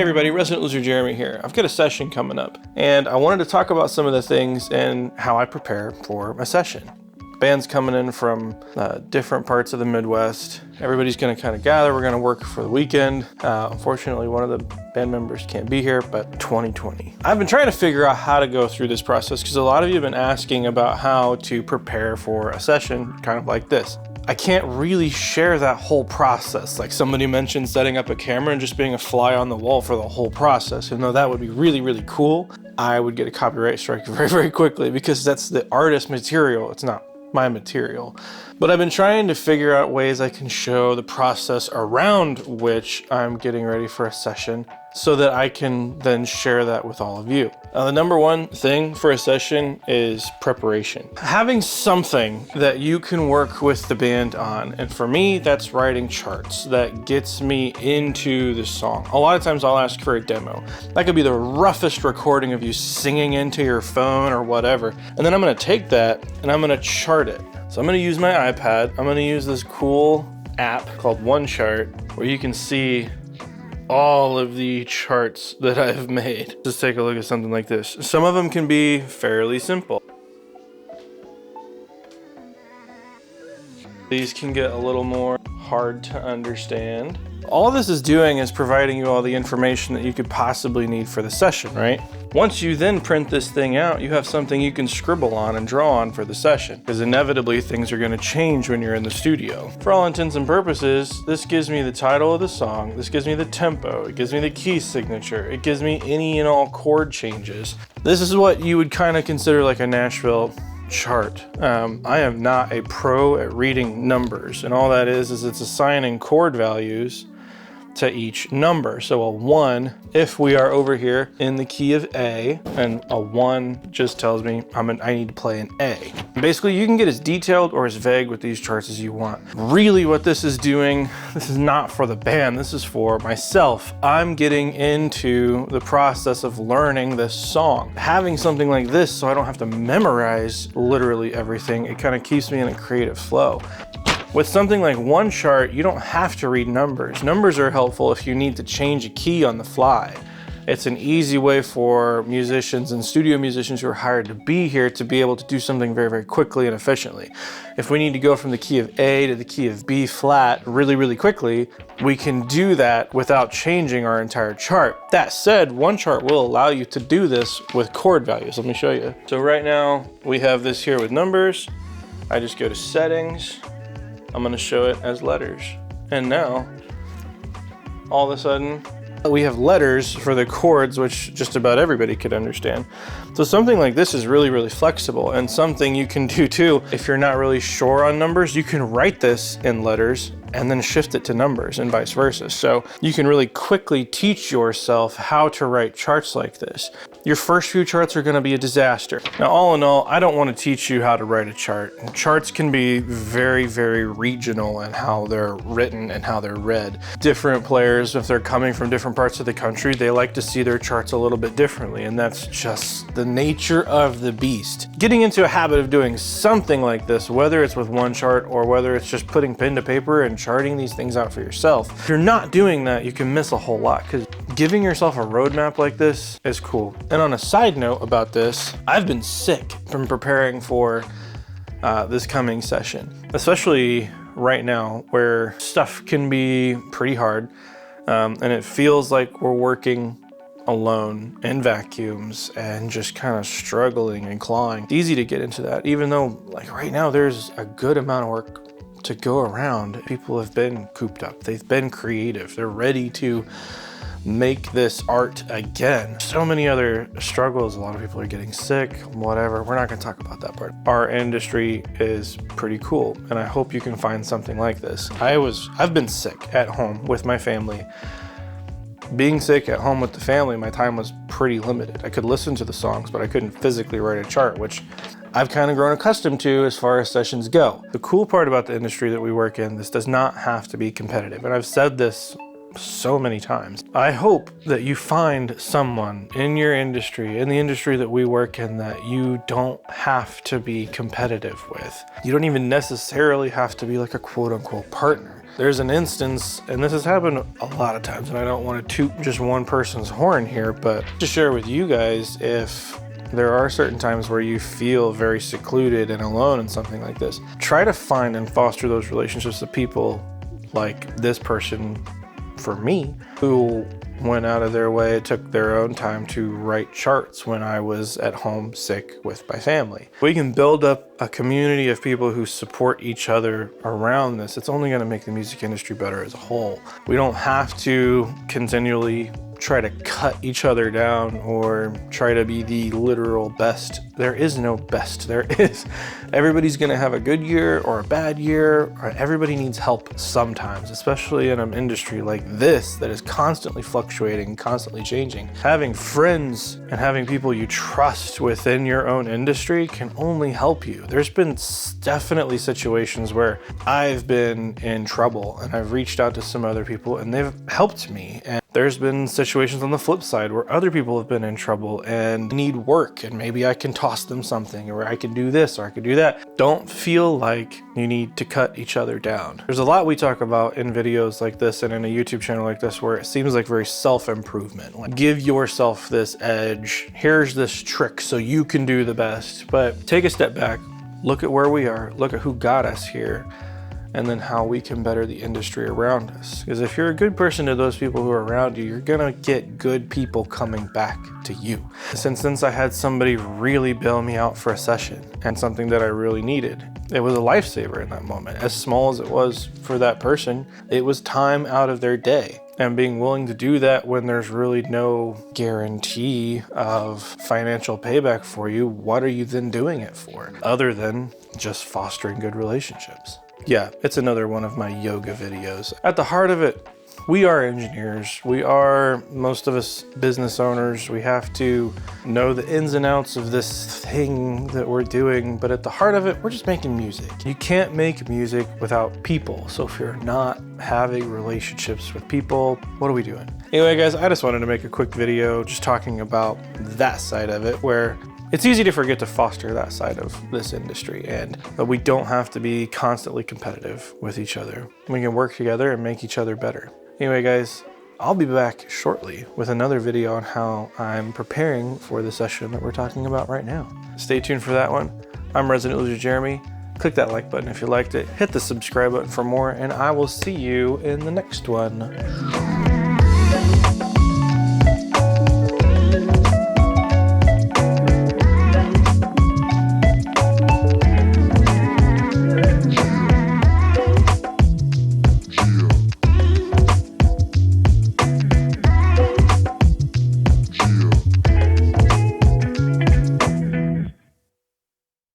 everybody, Resident Loser Jeremy here. I've got a session coming up, and I wanted to talk about some of the things and how I prepare for a session. Band's coming in from different parts of the Midwest. Everybody's gonna kind of gather. We're gonna work for the weekend. Unfortunately, one of the band members can't be here, but 2020. I've been trying to figure out how to go through this process because a lot of you have been asking about how to prepare for a session kind of like this. I can't really share that whole process. Like somebody mentioned setting up a camera and just being a fly on the wall for the whole process. And though that would be really, really cool, I would get a copyright strike very, very quickly because that's the artist's material. It's not my material. But I've been trying to figure out ways I can show the process around which I'm getting ready for a session so that I can then share that with all of you. The number one thing for a session is preparation. Having something that you can work with the band on. And for me, that's writing charts that gets me into the song. A lot of times I'll ask for a demo. That could be the roughest recording of you singing into your phone or whatever. And then I'm gonna take that and I'm gonna chart it. So I'm gonna use my iPad. I'm gonna use this cool app called Onechart where you can see all of the charts that I've made. Just take a look at something like this. Some of them can be fairly simple. These can get a little more hard to understand. All this is doing is providing you all the information that you could possibly need for the session, right? Once you then print this thing out, you have something you can scribble on and draw on for the session, because inevitably things are gonna change when you're in the studio. For all intents and purposes, this gives me the title of the song, this gives me the tempo, it gives me the key signature, it gives me any and all chord changes. This is what you would kind of consider like a Nashville chart. I am not a pro at reading numbers, and all that is it's assigning chord values to each number. So a 1, if we are over here in the key of A, and a 1 just tells me I need to play an A. Basically, you can get as detailed or as vague with these charts as you want. Really what this is doing, this is not for the band, this is for myself. I'm getting into the process of learning this song. Having something like this so I don't have to memorize literally everything, it kind of keeps me in a creative flow. With something like Onechart, you don't have to read numbers. Numbers are helpful if you need to change a key on the fly. It's an easy way for musicians and studio musicians who are hired to be here to be able to do something very, very quickly and efficiently. If we need to go from the key of A to the key of B flat really, really quickly, we can do that without changing our entire chart. That said, Onechart will allow you to do this with chord values. Let me show you. So right now we have this here with numbers. I just go to settings. I'm gonna show it as letters. And now, all of a sudden, we have letters for the chords, which just about everybody could understand. So something like this is really, really flexible, and something you can do too. If you're not really sure on numbers, you can write this in letters and then shift it to numbers and vice versa. So you can really quickly teach yourself how to write charts like this. Your first few charts are gonna be a disaster. Now, all in all, I don't wanna teach you how to write a chart. Charts can be very, very regional in how they're written and how they're read. Different players, if they're coming from different parts of the country, they like to see their charts a little bit differently, and that's just the nature of the beast. Getting into a habit of doing something like this, whether it's with Onechart or whether it's just putting pen to paper and charting these things out for yourself, if you're not doing that, you can miss a whole lot, because giving yourself a roadmap like this is cool. And on a side note about this, I've been sick from preparing for this coming session, especially right now where stuff can be pretty hard, and it feels like we're working alone in vacuums and just kind of struggling and clawing. It's easy to get into that, even though like right now there's a good amount of work to go around. People have been cooped up, they've been creative, they're ready to make this art again. So many other struggles, a lot of people are getting sick, whatever. We're not gonna talk about that part. Our industry is pretty cool, and I hope you can find something like this. I've been sick at home with my family. Being sick at home with the family, my time was pretty limited. I could listen to the songs, but I couldn't physically write a chart, which I've kind of grown accustomed to as far as sessions go. The cool part about the industry that we work in, this does not have to be competitive. And I've said this so many times. I hope that you find someone in your industry, in the industry that we work in, that you don't have to be competitive with. You don't even necessarily have to be like a quote unquote partner. There's an instance, and this has happened a lot of times, and I don't want to toot just one person's horn here, but to share with you guys, if there are certain times where you feel very secluded and alone in something like this, try to find and foster those relationships with people like this person, for me, who went out of their way, took their own time to write charts when I was at home sick with my family. We can build up a community of people who support each other around this. It's only going to make the music industry better as a whole. We don't have to continually try to cut each other down or try to be the literal best. There is no best. Everybody's gonna have a good year or a bad year, or everybody needs help sometimes, especially in an industry like this that is constantly fluctuating, constantly changing. Having friends and having people you trust within your own industry can only help you. There's been definitely situations where I've been in trouble and I've reached out to some other people and they've helped me. And there's been situations on the flip side where other people have been in trouble and need work, and maybe I can toss them something, or I can do this, or I can do that. Don't feel like you need to cut each other down. There's a lot we talk about in videos like this and in a YouTube channel like this where it seems like very self-improvement. Like, give yourself this edge. Here's this trick so you can do the best. But take a step back, look at where we are, look at who got us here, and then how we can better the industry around us. Because if you're a good person to those people who are around you, you're gonna get good people coming back to you. Since I had somebody really bail me out for a session and something that I really needed, it was a lifesaver in that moment. As small as it was for that person, it was time out of their day. And being willing to do that when there's really no guarantee of financial payback for you, what are you then doing it for? Other than just fostering good relationships. Yeah, it's another one of my yoga videos. At the heart of it, we are engineers. We are, most of us, business owners. We have to know the ins and outs of this thing that we're doing, but at the heart of it, we're just making music. You can't make music without people. So if you're not having relationships with people, what are we doing? Anyway, guys, I just wanted to make a quick video just talking about that side of it, where it's easy to forget to foster that side of this industry, and we don't have to be constantly competitive with each other. We can work together and make each other better. Anyway, guys, I'll be back shortly with another video on how I'm preparing for the session that we're talking about right now. Stay tuned for that one. I'm Resident Loser Jeremy. Click that like button if you liked it. Hit the subscribe button for more, and I will see you in the next one.